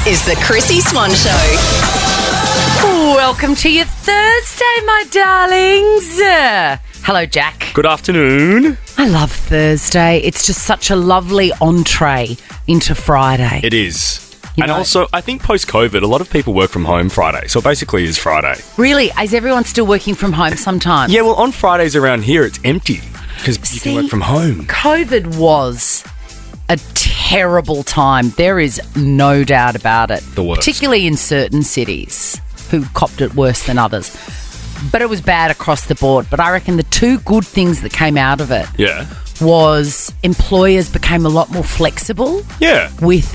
is the Chrissy Swan Show. Welcome to your Thursday, my darlings. Hello, Jack. Good afternoon. I love Thursday. It's just such a lovely entree into Friday. It is. You And know- also, I think post-COVID, a lot of people work from home Friday. So it basically is Friday. Really? Is everyone still working from home sometimes? Yeah, well, on Fridays around here, it's empty because you can work from home. COVID was a terrible time. There is no doubt about it. The worst. Particularly in certain cities who copped it worse than others. But it was bad across the board. But I reckon the two good things that came out of it Yeah. was employers became a lot more flexible Yeah. with,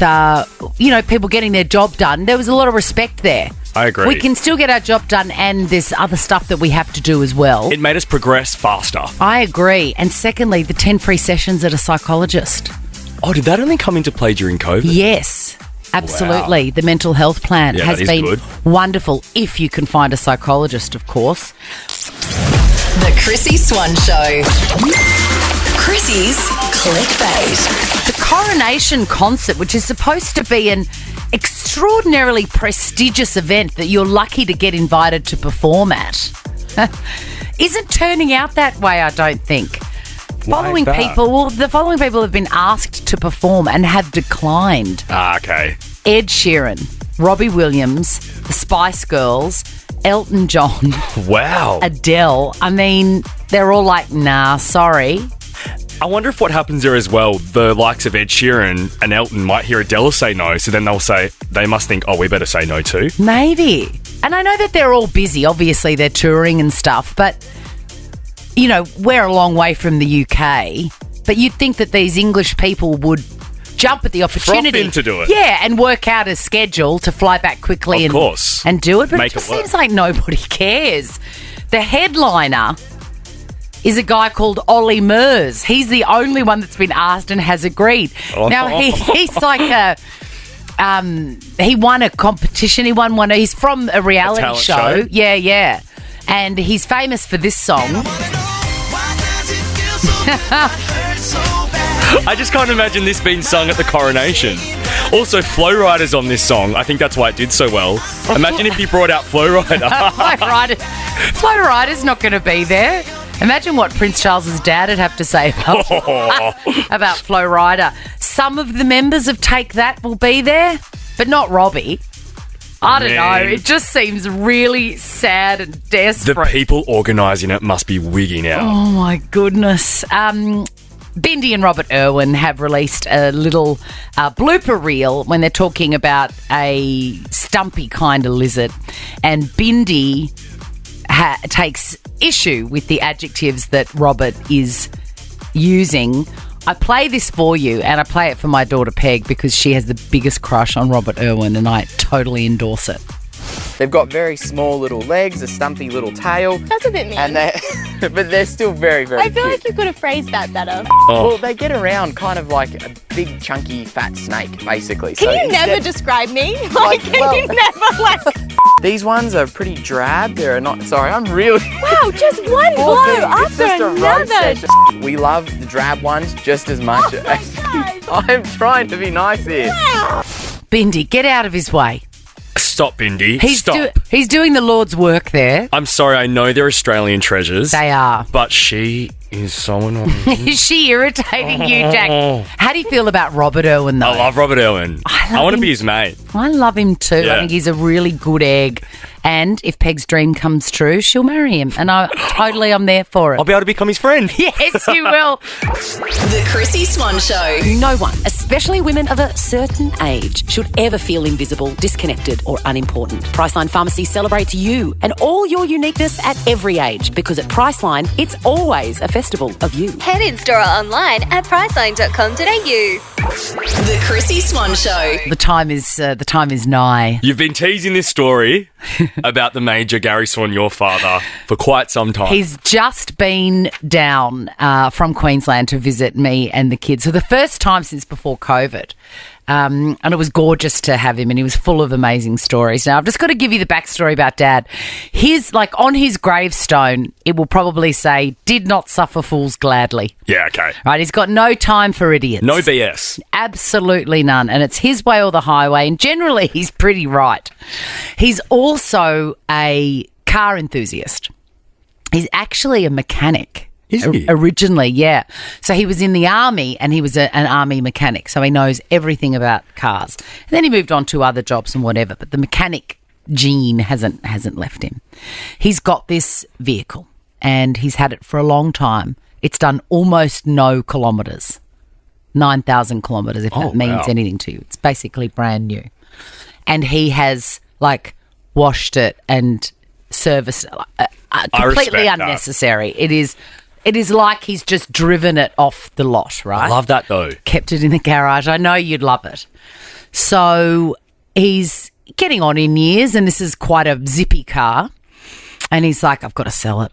people getting their job done. There was a lot of respect there. I agree. We can still get our job done and there's other stuff that we have to do as well. It made us progress faster. I agree. And secondly, the 10 free sessions at a psychologist. Oh, did that only come into play during COVID? Yes, absolutely. Wow. The mental health plan Yeah, has that is been good. wonderful if you can find a psychologist, of course. The Chrissy Swan Show. Chrissy's Clickbait. The coronation concert, which is supposed to be an extraordinarily prestigious event that you're lucky to get invited to perform at, isn't turning out that way, I don't think. Why Following is that? people, the following people have been asked to perform and have declined. Okay. Ed Sheeran, Robbie Williams, the Spice Girls, Elton John, Wow. Adele. I mean, they're all like, nah, sorry. I wonder if what happens there as well, the likes of Ed Sheeran and Elton might hear Adele say no, so then they must think, oh, we better say no too. Maybe. And I know that they're all busy. Obviously, they're touring and stuff. But, we're a long way from the UK. But you'd think that these English people would jump at the opportunity. Froth in to do it. Yeah, and work out a schedule to fly back quickly Of course. and do it. But Make it just it work. seems like nobody cares. The headliner is a guy called Ollie Murs. He's the only one that's been asked and has agreed. Oh. Now, he's like he won a competition. He's from a reality talent show. show? Yeah. And he's famous for this song. I just can't imagine this being sung at the coronation. Also, Flow Rider's on this song. I think that's why it did so well. Imagine if you brought out Flow Rider. Flo Rida's not going to be there. Imagine what Prince Charles's dad would have to say about Flo Rida. Some of the members of Take That will be there, but not Robbie. I don't know. Man. It just seems really sad and The desperate. people organising it must be wigging out. Oh, my goodness. Bindi and Robert Irwin have released a little blooper reel when they're talking about a stumpy kind of lizard. And Bindi takes issue with the adjectives that Robert is using. I play this for you, and I play it for my daughter Peg because she has the biggest crush on Robert Irwin, and I totally endorse it. They've got very small little legs, a stumpy little tail, That's a bit mean. and but they're still very, very I feel cute. like you could have phrased that better. Well, they get around kind of like a big, chunky, fat snake, basically. Can So you never instead- describe me? Like, Can well- you never These ones are pretty drab. They're not. Sorry, I'm really. Wow, just one blow It's after just a roast another. session. We love the drab ones just as much as. I'm trying to be nice here. Bindi, get out of his way. Stop, Bindi. Stop. He's doing the Lord's work there. I'm sorry, I know they're Australian treasures. They are. But she is so annoying. Is she irritating you, Jack? How do you feel about Robert Irwin, though? I love Robert Irwin. I want to be his mate. I love him too. I Yeah. think he's a really good egg. And if Peg's dream comes true, she'll marry him. And I'm there for it. I'll be able to become his friend. Yes, you will. The Chrissy Swan Show. No one, especially women of a certain age, should ever feel invisible, disconnected, or unimportant. Priceline Pharmacy celebrates you and all your uniqueness at every age, because at Priceline, it's always a festival of you. Head in store or online at priceline.com.au. The Chrissy Swan Show. The time is nigh. You've been teasing this story about the Major Gary Swan, your father, for quite some time. He's just been down from Queensland to visit me and the kids for the first time since before COVID. And it was gorgeous to have him, and he was full of amazing stories. Now, I've just got to give you the backstory about Dad. On his gravestone, it will probably say, "Did not suffer fools gladly." Yeah, okay. Right? He's got no time for idiots. No BS. Absolutely none. And it's his way or the highway. And generally, he's pretty right. He's also a car enthusiast. He's actually a mechanic. Is he? Originally, yeah. So he was in the army, and he was an army mechanic. So he knows everything about cars. And then he moved on to other jobs and whatever. But the mechanic gene hasn't left him. He's got this vehicle, and he's had it for a long time. It's done almost no kilometres, 9,000 kilometres, if that means anything to you. It's basically brand new. And he has washed it and serviced it. Completely unnecessary. It is like he's just driven it off the lot, right? I love that, though. Kept it in the garage. I know you'd love it. So he's getting on in years, and this is quite a zippy car. And he's like, I've got to sell it.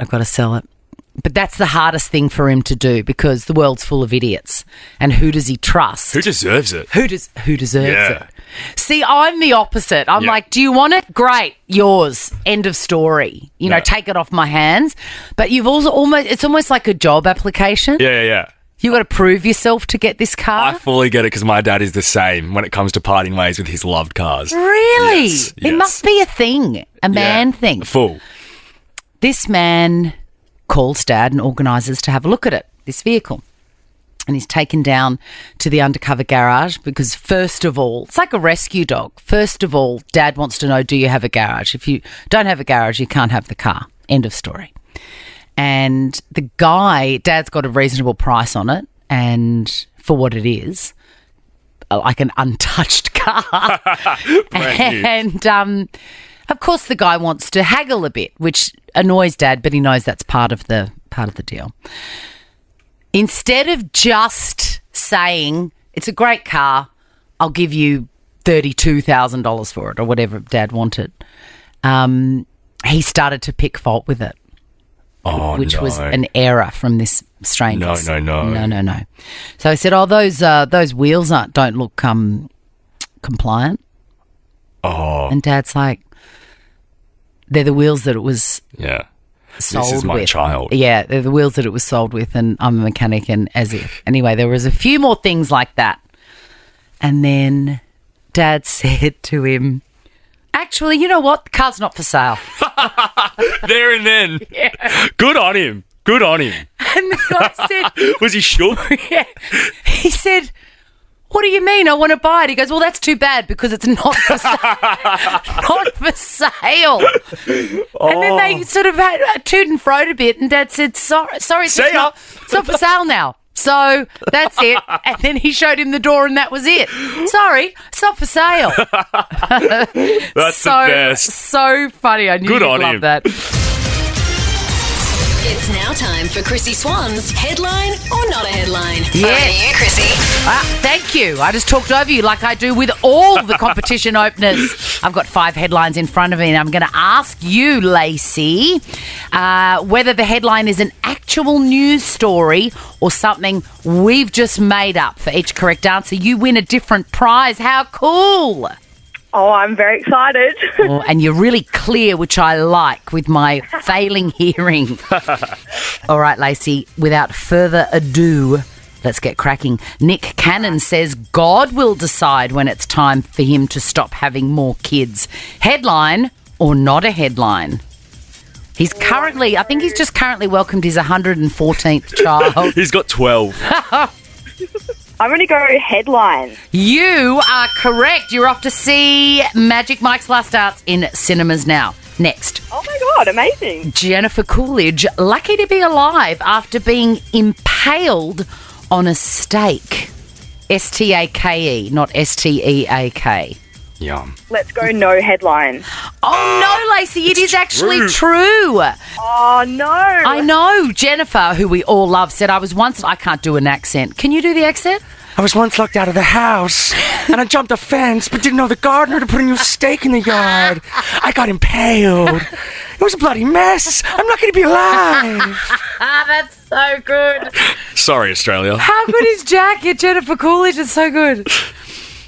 But that's the hardest thing for him to do, because the world's full of idiots. And who does he trust? Who deserves it? Who deserves Yeah. it? See, I'm the opposite. I'm like, do you want it? Great, yours. End of story. Take it off my hands. But you've also it's almost like a job application. Yeah. You got to prove yourself to get this car. I fully get it, because my dad is the same when it comes to parting ways with his loved cars. Really? Yes. It must be a thing, a man thing. Full. This man calls Dad and organises to have a look at it, this vehicle. And he's taken down to the undercover garage because, first of all, it's like a rescue dog. First of all, Dad wants to know, do you have a garage? If you don't have a garage, you can't have the car. End of story. And the guy, Dad's got a reasonable price on it, and for what it is, like an untouched car. And of course, the guy wants to haggle a bit, which annoys Dad, but he knows that's part of the deal. Instead of just saying, it's a great car, I'll give you $32,000 for it, or whatever Dad wanted, he started to pick fault with it. Which was an error from this stranger. No. So I said, those wheels don't look compliant. Oh. And Dad's like, they're the wheels that it was sold with. This is my child. Yeah, they're the wheels that it was sold with, and I'm a mechanic, and as if. Anyway, there was a few more things like that. And then Dad said to him, actually, you know what? The car's not for sale. There and then. Yeah. Good on him. And the guy said... Was he sure? Yeah. He said, what do you mean? I want to buy it. He goes, well, that's too bad, because it's not for sale. Not for sale. And then they sort of had toot and froed a bit, and Dad said, sorry, it's not for sale now. So that's it. And then he showed him the door, and that was it. Sorry, it's not for sale. That's the best. So funny. I knew you'd love that. It's now time for Chrissy Swan's Headline or Not a Headline. Yeah. Over to you, Chrissy. Thank you. I just talked over you like I do with all the competition openers. I've got 5 headlines in front of me, and I'm going to ask you, Lacey, whether the headline is an actual news story or something we've just made up. For each correct answer, you win a different prize. How cool! Oh, I'm very excited. Oh, and you're really clear, which I like, with my failing hearing. All right, Lacey, without further ado, let's get cracking. Nick Cannon says God will decide when it's time for him to stop having more kids. Headline or not a headline? He's currently, I think he's just currently welcomed his 114th child. He's got 12. I'm going to go headline. You are correct. You're off to see Magic Mike's Last Arts in cinemas now. Next. Oh my God, amazing. Jennifer Coolidge, lucky to be alive after being impaled on a stake. S-T-A-K-E, not S-T-E-A-K. Yum. Let's go no headline. Oh, no, Lacey, it is actually true. Oh, no. I know. Jennifer, who we all love, said, I can't do an accent. Can you do the accent? I was once locked out of the house, and I jumped a fence, but didn't know the gardener to put a new stake in the yard. I got impaled. It was a bloody mess. I'm lucky to be alive. That's so good. Sorry, Australia. How good is Jack? Your Jennifer Coolidge is so good.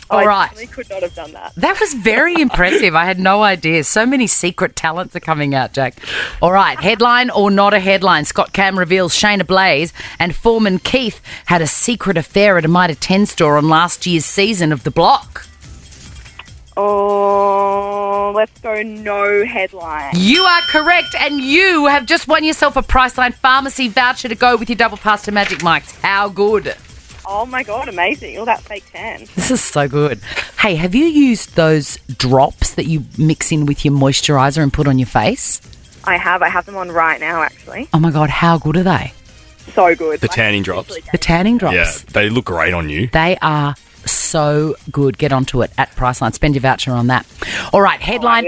All right. I could not have done that. That was very impressive. I had no idea. So many secret talents are coming out, Jack. All right, headline or not a headline? Scott Cam reveals Shayna Blaze and Foreman Keith had a secret affair at a Mitre 10 store on last year's season of The Block. Oh, let's go no headline. You are correct, and you have just won yourself a Priceline Pharmacy voucher to go with your double pass to Magic Mike's. How good? Oh, my God, amazing. All that fake tan. This is so good. Hey, have you used those drops that you mix in with your moisturiser and put on your face? I have them on right now, actually. Oh, my God, how good are they? So good. The tanning drops. The tanning drops. Yeah, they look great on you. They are so good. Get onto it at Priceline. Spend your voucher on that. All right, headline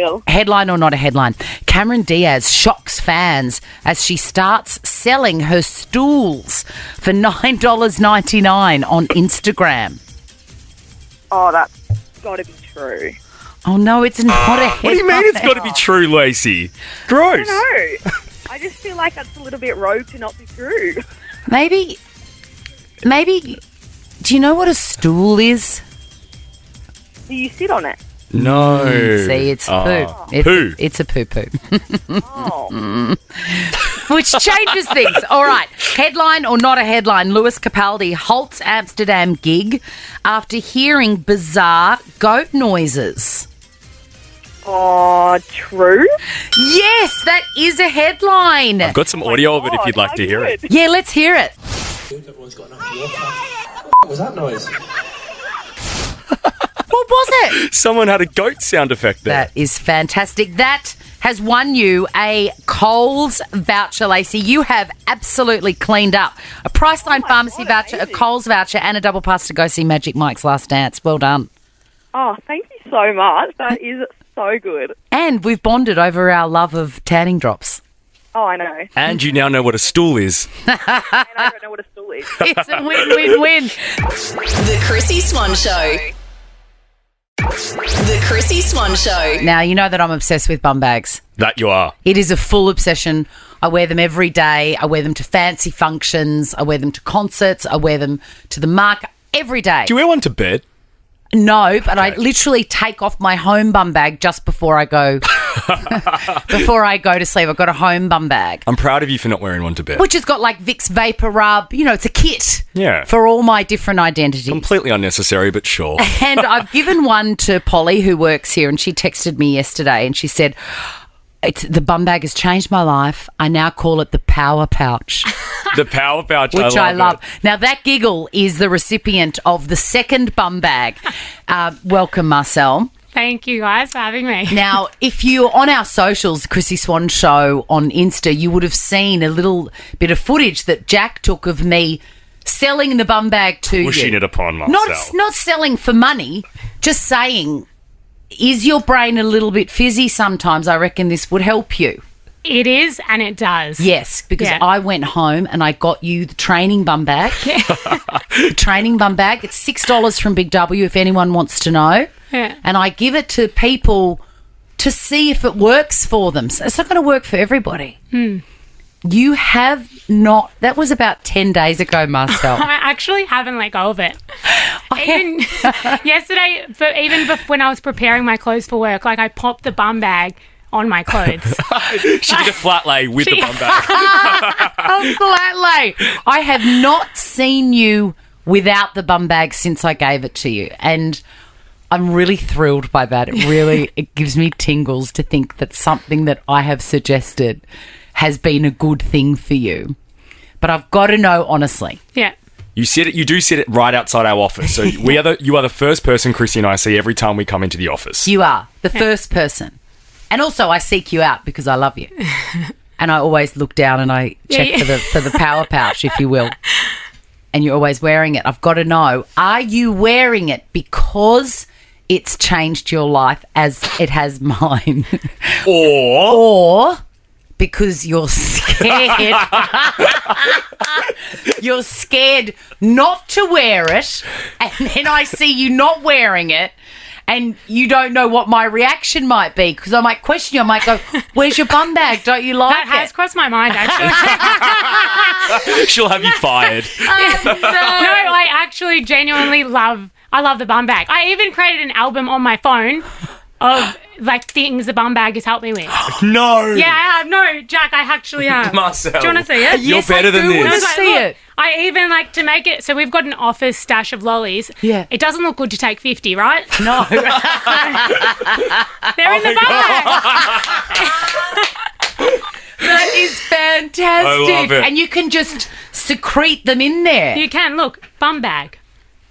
or not a headline? Cameron Diaz shocks fans as she starts selling her stools for $9.99 on Instagram. Oh, that's got to be true. Oh, no, it's not a headline. What do you mean it's got to be true, Lacey? Gross. I don't know. I just feel like that's a little bit rogue to not be true. Maybe, do you know what a stool is? Do you sit on it? No. See, it's poo. Poo. It's a poo-poo. Oh. Which changes things. All right. Headline or not a headline? Lewis Capaldi halts Amsterdam gig after hearing bizarre goat noises. Oh, true? Yes, that is a headline. I've got some audio of it if you'd like to hear it. Yeah, let's hear it. Everyone's got enough What was that noise? What was it? Someone had a goat sound effect there. That is fantastic. That has won you a Coles voucher, Lacey. You have absolutely cleaned up. A Priceline Pharmacy voucher, amazing. a Coles voucher, and a double pass to go see Magic Mike's Last Dance. Well done. Oh, thank you so much. That is so good. And we've bonded over our love of tanning drops. Oh, I know. And you now know what a stool is. And I don't know what a stool is. It's a win-win-win. The Chrissy Swan Show. The Chrissy Swan Show. Now, you know that I'm obsessed with bum bags. That you are. It is a full obsession. I wear them every day. I wear them to fancy functions. I wear them to concerts. I wear them to the market every day. Do you wear one to bed? No, but I literally take off my home bum bag just before I go to sleep. I've got a home bum bag, I'm proud of you for not wearing one to bed. which has got like Vicks Vapor Rub. You know, it's a kit Yeah. for all my different identities. Completely unnecessary, but sure. And I've given one to Polly, who works here, and she texted me yesterday and she said, the bum bag has changed my life. I now call it the power pouch. The power pouch, Which I love. it. Now, that giggle is the recipient of the second bum bag. Welcome, Marcel. Thank you guys for having me. Now, if you're on our socials, the Chrissy Swan Show on Insta, you would have seen a little bit of footage that Jack took of me selling the bum bag to Pushing you. it upon Marcel. Not selling for money, just saying, is your brain a little bit fizzy sometimes? I reckon this would help you. It is, and it does. Yes, because Yeah. I went home and I got you the training bum bag. The training bum bag. It's $6 from Big W if anyone wants to know. Yeah. And I give it to people to see if it works for them. So it's not going to work for everybody. You have not. That was about 10 days ago, Marcel. I actually haven't let go of it. Even yesterday, but even when I was preparing my clothes for work, like I popped the bum bag on my clothes. She did a flat lay with the bum bag. A flat lay. I have not seen you without the bum bag since I gave it to you. And I'm really thrilled by that. It gives me tingles to think that something that I have suggested has been a good thing for you. But I've got to know honestly. Yeah. You do sit it right outside our office. So you are the first person Chrissy and I see every time we come into the office. You are the first person. And also I seek you out because I love you. And I always look down and I check for the power pouch, if you will. And you're always wearing it. I've got to know, are you wearing it because it's changed your life as it has mine? Or because you're scared. You're scared not to wear it, and then I see you not wearing it, and you don't know what my reaction might be because I might question you. I might go, "Where's your bum bag? Don't you like That has it?" crossed my mind, actually. She'll have you fired. No, I actually genuinely love I love the bum bag. I even created an album on my phone of like things the bum bag has helped me with. No. Yeah, I have. No, Jack, I actually have. Marcel. Do you want to see it? You're better than I this. want to see it. I even like to make it so we've got an office stash of lollies. Yeah. It doesn't look good to take 50, right? No. They're in the bum bag. That is fantastic. I love it. And you can just secrete them in there. You can look bum bag.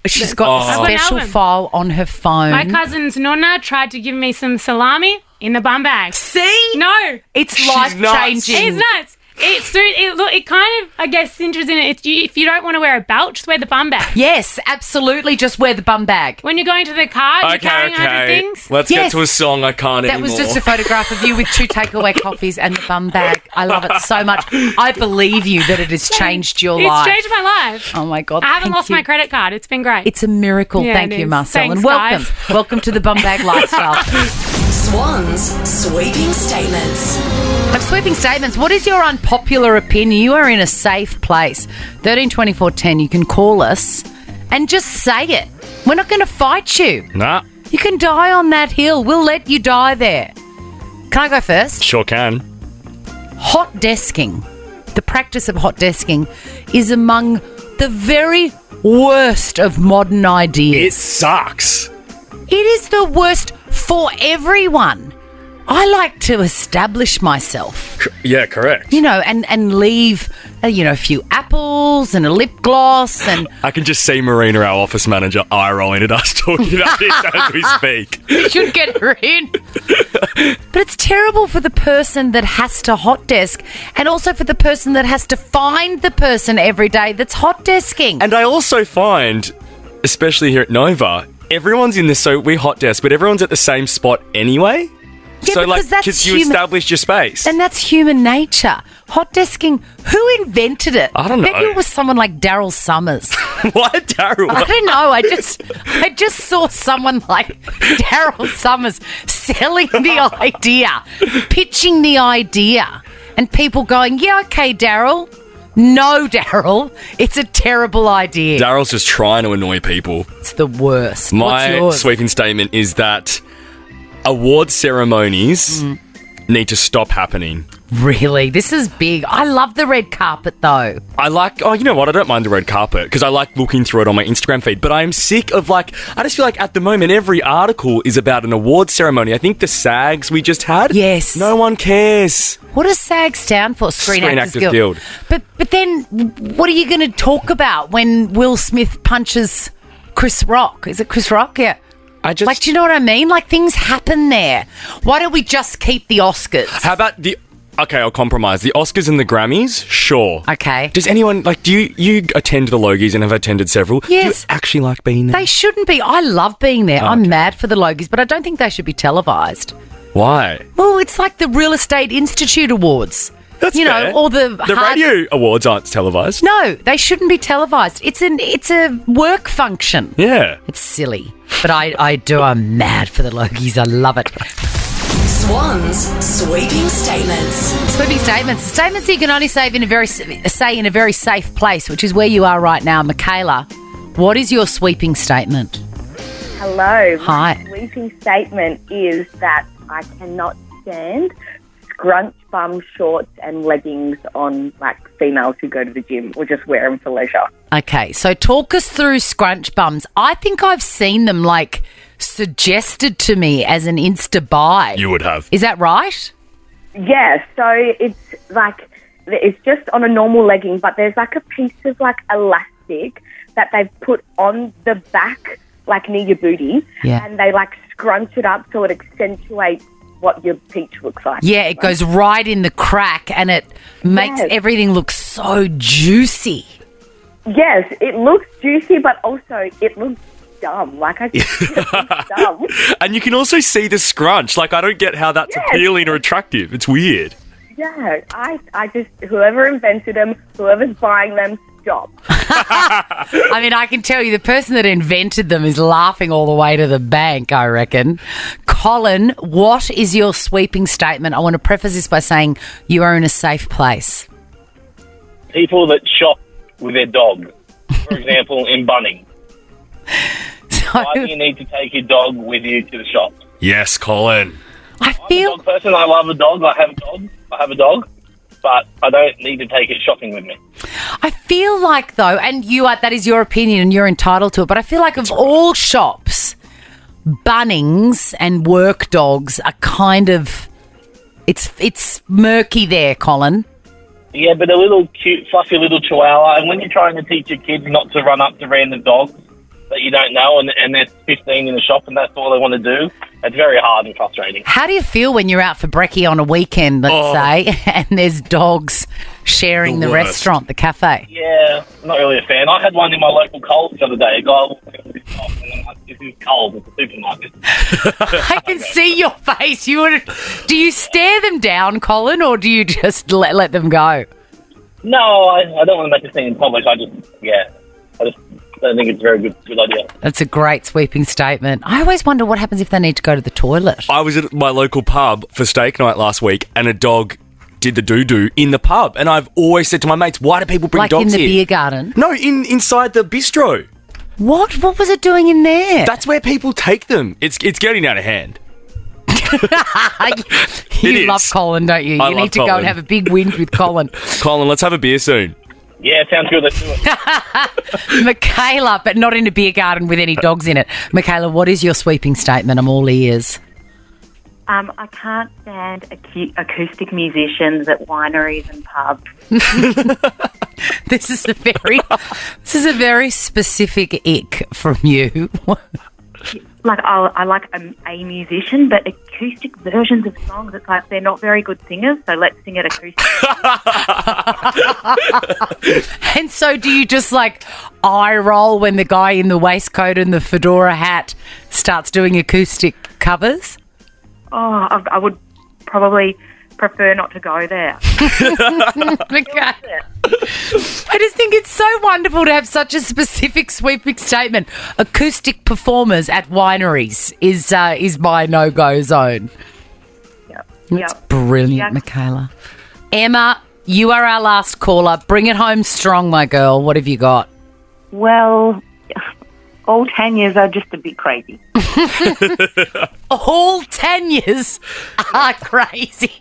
She's got a special album. file on her phone. My cousin's Nonna tried to give me some salami in the bum bag. See? No, It's life-changing. it's nuts. It kind of, I guess, cinches in it. If you don't want to wear a belt, just wear the bum bag. Yes, absolutely. Just wear the bum bag. When you're going to the car, you're carrying 100 things. Let's Yes. get to a song I can't That anymore. was just a photograph of you with 2 takeaway coffees and the bum bag. I love it so much. I believe you that it has changed your life. It's changed my life. Oh, my God. I haven't thank lost you. my credit card. It's been great. It's a miracle. Yeah, Thank it you, is. Marcel. Thanks, and welcome. guys. Welcome to the bum bag lifestyle. Swan's sweeping statements. Of sweeping statements, what is your unpopular opinion? You are in a safe place. 13 24 10, you can call us and just say it. We're not going to fight you. Nah, You can die on that hill. We'll let you die there. Can I go first? sure can. Hot desking, the practice of hot desking, is among the very worst of modern It ideas. sucks. It is the worst for everyone. I like to establish myself, Yeah, correct. you know, and leave, a few apples and a lip gloss and... I can just see Marina, our office manager, eye rolling at us talking about this as we speak. We should get her in. But it's terrible for the person that has to hot desk and also for the person that has to find the person every day that's hot desking. And I also find, especially here at Nova, everyone's in this, so we hot desk, but everyone's at the same spot anyway. Yeah, so, because that's because you human- established your space. And that's human nature. Hot desking, who invented it? I don't bet know. you it was someone like Daryl Summers. What, Daryl? I don't know. I just saw someone like Daryl Summers selling the idea, pitching the idea, and people going, "Yeah, okay, Daryl." No, Daryl, it's a terrible idea. Daryl's just trying to annoy people. It's the worst. What's My yours? sweeping statement is that award ceremonies need to stop happening. Really, this is big. I love the red carpet, though. I like, you know what? I don't mind the red carpet because I like looking through it on my Instagram feed, but I'm sick of I just feel like at the moment every article is about an award ceremony. I think the SAGs we just had. Yes. No one cares. What does SAG stand for? Screen Actors Guild. But then, what are you going to talk about when Will Smith punches Chris Rock? Is it Chris Rock? Yeah. Do you know what I mean? Things happen there. Why don't we just keep the Oscars? How about okay, I'll compromise. The Oscars and the Grammys? Sure. Okay. Does anyone, do you attend the Logies and have attended several? Yes. Do you actually like being there? They shouldn't be. I love being there. I'm mad for the Logies, but I don't think they should be televised. Why? Well, it's like the Real Estate Institute Awards. That's fair. All the radio awards aren't televised. No, they shouldn't be televised. It's a work function. Yeah. It's silly. But I'm mad for the Logies. I love it. Swan's sweeping statements. Sweeping statements. Statements that you can only say in a very safe place, which is where you are right now. Michaela, what is your sweeping statement? Hello. Hi. My sweeping statement is that I cannot stand scrunch bum shorts and leggings on females who go to the gym or just wear them for leisure. Okay, so talk us through scrunch bums. I think I've seen them suggested to me as an Insta buy. You would have. Is that right? Yeah, so it's just on a normal legging, but there's a piece of elastic that they've put on the back, near your booty, Yeah. and they scrunch it up so it accentuates what your peach looks like. Yeah, it goes right in the crack and it makes everything look so juicy. Yes, it looks juicy, but also it looks dumb. I just it looks dumb. And you can also see the scrunch. I don't get how that's appealing or attractive. It's weird. Yeah, I just, whoever invented them, whoever's buying them, stop. I mean, I can tell you the person that invented them is laughing all the way to the bank, I reckon. Colin, what is your sweeping statement? I want to preface this by saying you are in a safe place. People that shop with their dog, for example, in Bunnings. So Why do you need to take your dog with you to the shop? Yes, Colin. I I'm feel a dog person. I love a dog. I have a dog, but I don't need to take it shopping with me. I feel like, though, and that is your opinion and you're entitled to it, but I feel like of all shops, Bunnings and work dogs are kind of, it's murky there, Colin. Yeah, but a little cute, fluffy little chihuahua, and when you're trying to teach your kids not to run up to random dogs that you don't know, and they're 15 in the shop and that's all they want to do, it's very hard and frustrating. How do you feel when you're out for brekkie on a weekend, let's say, and there's dogs sharing the restaurant, the cafe? Yeah, I'm not really a fan. I had one in my local Coles the other day. A guy walked into the shop and I'm like, this is Coles, it's a supermarket. I can see your face. Do you stare them down, Colin, or do you just let them go? No, I don't want to make a scene in public. I just don't think it's a very good idea. That's a great sweeping statement. I always wonder what happens if they need to go to the toilet. I was at my local pub for steak night last week and a dog did the doo-doo in the pub. And I've always said to my mates, why do people bring dogs in the here? beer garden? No, inside the bistro. What? What was it doing in there? That's where people take them. It's getting out of hand. You love Colin, don't you? You need to go and have a big whinge with Colin. Colin, let's have a beer soon. Yeah, sounds good. Let's do it. Michaela, but not in a beer garden with any dogs in it. Michaela, what is your sweeping statement? I'm all ears. I can't stand acoustic musicians at wineries and pubs. This is a very specific ick from you. Like, I like a musician, but acoustic versions of songs, it's like they're not very good singers, so let's sing it acoustic. And so do you just eye roll when the guy in the waistcoat and the fedora hat starts doing acoustic covers? Oh, I would probably prefer not to go there. Okay. I just think it's so wonderful to have such a specific sweeping statement. Acoustic performers at wineries is my no-go zone. Yep. That's brilliant, Michaela. Emma, you are our last caller. Bring it home strong, my girl. What have you got? Well, all Tanyas are just a bit crazy. All Tanyas are crazy.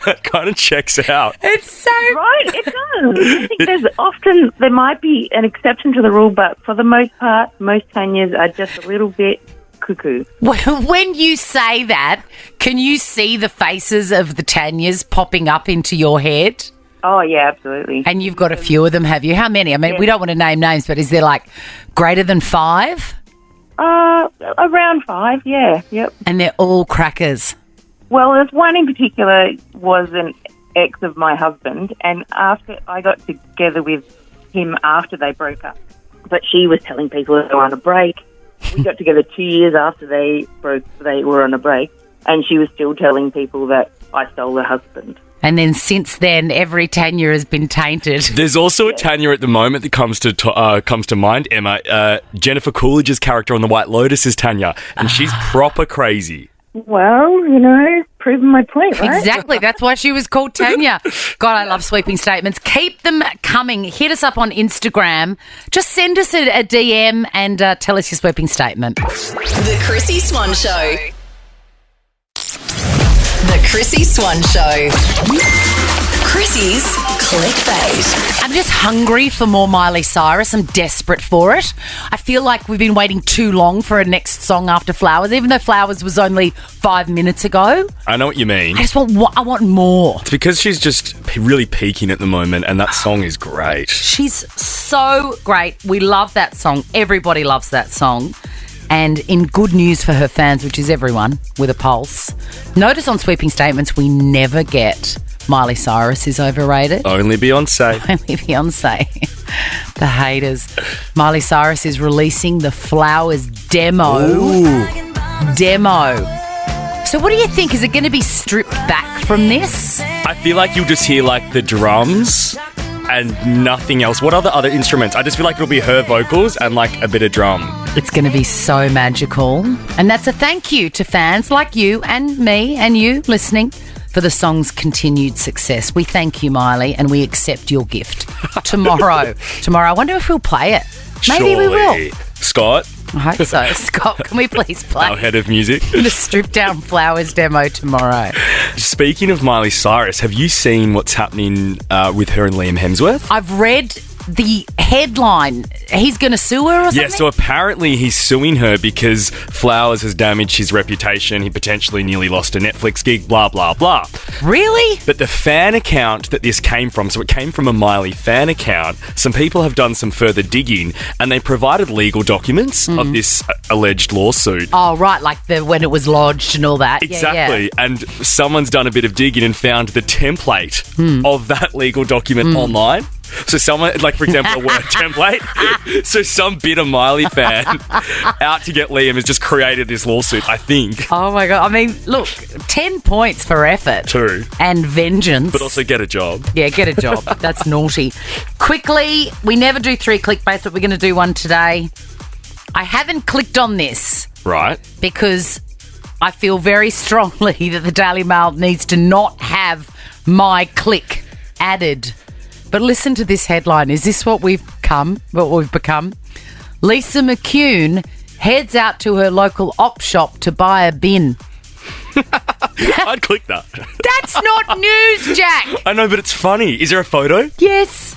That kind of checks out. It's so right. It does. I think there might be an exception to the rule, but for the most part, most Tanyas are just a little bit cuckoo. When you say that, can you see the faces of the Tanyas popping up into your head? Oh, yeah, absolutely. And you've got a few of them, have you? How many? I mean, we don't want to name names, but is there greater than 5? Around 5, yeah, yep. And they're all crackers. Well, there's one in particular was an ex of my husband, and after I got together with him after they broke up, but she was telling people that they were on a break. We got together 2 years after they were on a break, and she was still telling people that I stole her husband. And then since then, every Tanya has been tainted. There's also a Tanya at the moment that comes to mind, Emma. Jennifer Coolidge's character on The White Lotus is Tanya, and she's proper crazy. Well, proving my point, right? Exactly. That's why she was called Tanya. God, I love sweeping statements. Keep them coming. Hit us up on Instagram. Just send us a DM and tell us your sweeping statement. The Chrissy Swan Show. The Chrissy Swan Show. Chrissy's clickbait. I'm just hungry for more Miley Cyrus. I'm desperate for it. I feel like we've been waiting too long for a next song after Flowers, even though Flowers was only 5 minutes ago. I know what you mean. I want more. It's because she's just really peaking at the moment, and that song is great. She's so great. We love that song. Everybody loves that song. And in good news for her fans, which is everyone with a pulse, notice on sweeping statements we never get Miley Cyrus is overrated. Only Beyonce. Only Beyonce. The haters. Miley Cyrus is releasing the Flowers demo. Ooh. Demo. So what do you think? Is it going to be stripped back from this? I feel like you'll just hear the drums and nothing else. What are the other instruments? I just feel like it'll be her vocals and a bit of drum. It's going to be so magical. And that's a thank you to fans like you and me and you listening for the song's continued success. We thank you, Miley, and we accept your gift. Tomorrow, I wonder if we'll play it. Maybe we will. Scott? I hope so. Scott, can we please play Our head of music. the Stripped Down Flowers demo tomorrow? Speaking of Miley Cyrus, have you seen what's happening with her and Liam Hemsworth? I've read the headline. He's going to sue her or something? Yeah, so apparently he's suing her because Flowers has damaged his reputation. He potentially nearly lost a Netflix gig, blah, blah, blah. Really? But the fan account that this came from, so it came from a Miley fan account, some people have done some further digging and they provided legal documents of this alleged lawsuit. Oh, right, like when it was lodged and all that. Exactly. Yeah. And someone's done a bit of digging and found the template of that legal document online. So someone, like for example, a Word template. So some bitter Miley fan out to get Liam has just created this lawsuit, I think. Oh my God. I mean, look, 10 points for effort. 2. And vengeance. But also get a job. Yeah, get a job. That's naughty. Quickly, we never do 3 clickbaits, but we're going to do one today. I haven't clicked on this. Right. Because I feel very strongly that the Daily Mail needs to not have my click added. But listen to this headline. Is this what we've become? Lisa McCune heads out to her local op shop to buy a bin. I'd click that. That's not news, Jack. I know, but it's funny. Is there a photo? Yes.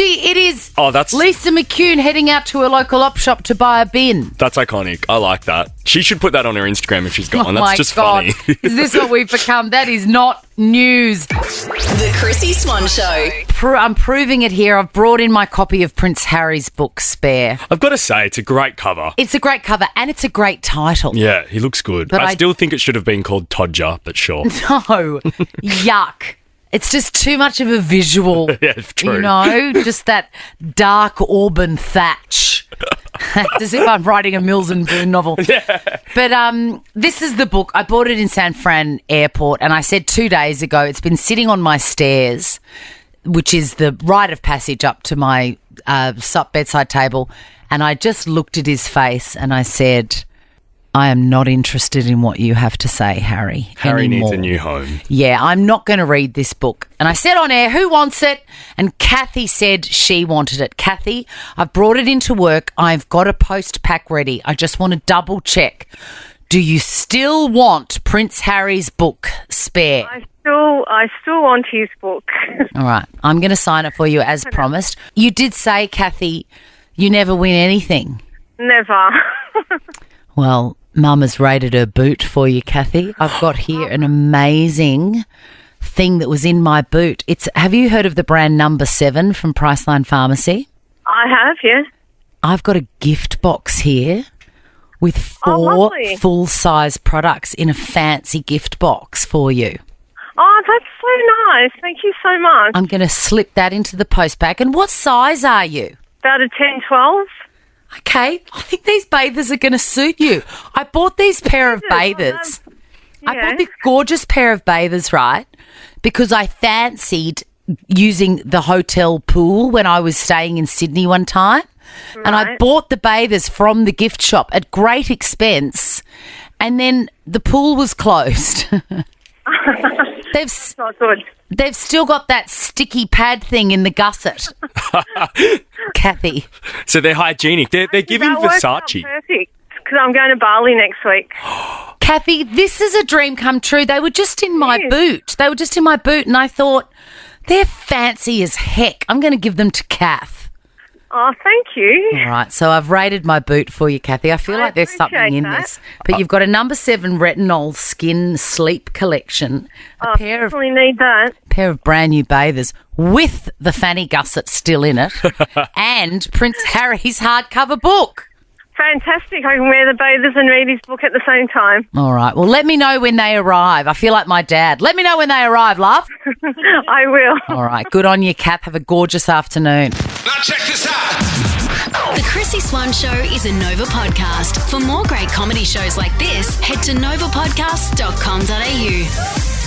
It is. Oh, that's Lisa McCune heading out to her local op shop to buy a bin. That's iconic. I like that. She should put that on her Instagram if she's got one. Oh That's my just God. funny. Is this what we've become? That is not news. The Chrissy Swan Show. I'm proving it here. I've brought in my copy of Prince Harry's book, Spare. I've got to say, it's a great cover. It's a great cover and it's a great title. Yeah, he looks good. But I still think it should have been called Todger, but sure. No. Yuck. It's just too much of a visual. Yeah, it's true. You know, just that dark auburn thatch. As if I'm writing a Mills and Boon novel. Yeah. But this is the book. I bought it in San Fran Airport, and I said 2 days ago it's been sitting on my stairs, which is the rite of passage up to my bedside table, and I just looked at his face and I said, I am not interested in what you have to say, Harry. Harry anymore. needs a new home. Yeah, I'm not going to read this book. And I said on air, who wants it? And Kathy said she wanted it. Kathy, I've brought it into work. I've got a post pack ready. I just want to double check. Do you still want Prince Harry's book, Spare? I still want his book. All right. I'm going to sign it for you as promised. You did say, Kathy, you never win anything. Never. Well, Mum has rated her boot for you, Kathy. I've got here an amazing thing that was in my boot. Have you heard of the brand Number 7 from Priceline Pharmacy? I have, yeah. I've got a gift box here with 4 full-size products in a fancy gift box for you. Oh, that's so nice. Thank you so much. I'm going to slip that into the post bag. And what size are you? About a 10, 12. Okay, I think these bathers are going to suit you. I bought these pair of bathers. I bought this gorgeous pair of bathers, right, because I fancied using the hotel pool when I was staying in Sydney one time. Right. And I bought the bathers from the gift shop at great expense, and then the pool was closed. That's not good. They've still got that sticky pad thing in the gusset. Kathy. So they're hygienic. They're giving Versace. Perfect, because I'm going to Bali next week. Kathy, this is a dream come true. They were just in my boot. And I thought, they're fancy as heck. I'm going to give them to Kath. Oh, thank you. All right, so I've rated my boot for you, Kathy. I feel like there's something in this. But you've got a Number 7 Retinol Skin Sleep Collection. I definitely need that. Pair of brand new bathers with the fanny gusset still in it and Prince Harry's hardcover book. Fantastic. I can wear the bathers and read his book at the same time. All right. Well, let me know when they arrive. I feel like my dad. Let me know when they arrive, love. I will. All right. Good on you, Kath. Have a gorgeous afternoon. Now check this out. The Chrissy Swan Show is a Nova podcast. For more great comedy shows like this, head to novapodcast.com.au.